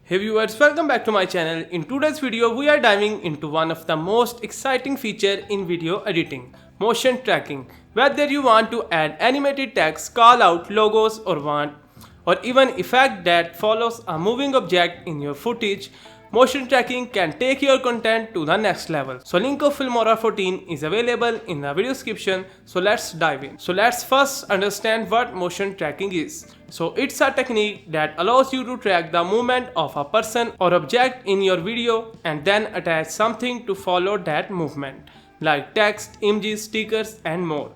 Hey viewers, welcome back to my channel. In today's video, we are diving into one of the most exciting features in video editing, motion tracking. Whether you want to add animated text, call out logos or even effect that follows a moving object in your footage, motion tracking can take your content to the next level. So link of Filmora 14 is available in the video description. So let's dive in. So let's first understand what motion tracking is. So it's a technique that allows you to track the movement of a person or object in your video and then attach something to follow that movement, like text, images, stickers and more.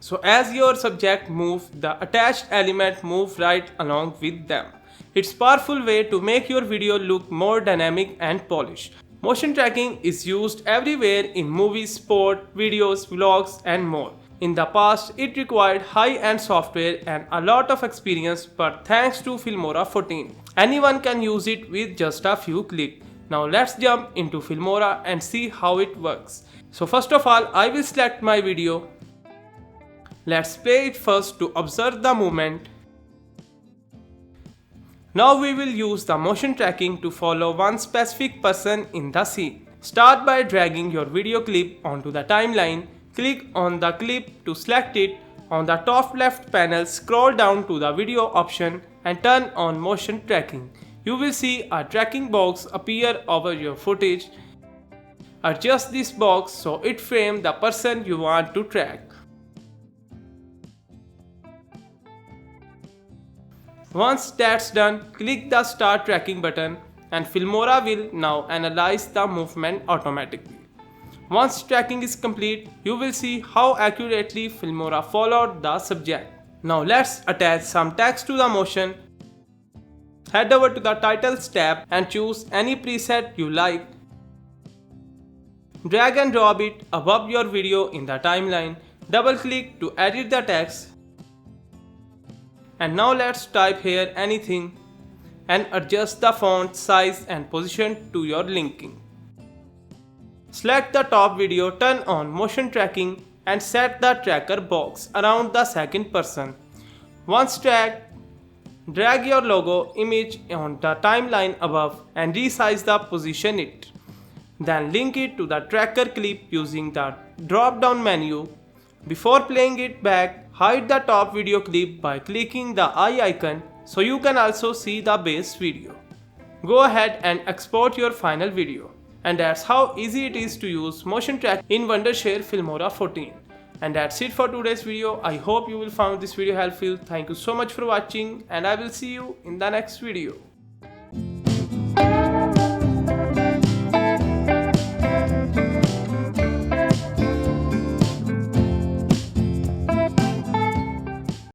So as your subject moves, the attached element moves right along with them. It's a powerful way to make your video look more dynamic and polished. Motion tracking is used everywhere in movies, sport, videos, vlogs and more. In the past, it required high-end software and a lot of experience, but thanks to Filmora 14, anyone can use it with just a few clicks. Now let's jump into Filmora and see how it works. So first of all, I will select my video. Let's play it first to observe the movement. Now we will use the motion tracking to follow one specific person in the scene. Start by dragging your video clip onto the timeline. Click on the clip to select it. On the top left panel, scroll down to the video option and turn on motion tracking. You will see a tracking box appear over your footage. Adjust this box so it frames the person you want to track. Once that's done, click the Start Tracking button and Filmora will now analyze the movement automatically. Once tracking is complete, you will see how accurately Filmora followed the subject. Now let's attach some text to the motion. Head over to the Titles tab and choose any preset you like. Drag and drop it above your video in the timeline. Double click to edit the text. And now let's type here anything and adjust the font size and position to your liking. Select the top video, turn on motion tracking and set the tracker box around the second person. Once tracked, drag your logo image on the timeline above and resize the position it. Then link it to the tracker clip using the drop down menu. Before playing it back, hide the top video clip by clicking the eye icon so you can also see the base video. Go ahead and export your final video. And that's how easy it is to use motion track in Wondershare Filmora 14. And that's it for today's video. I hope you will find this video helpful. Thank you so much for watching and I will see you in the next video.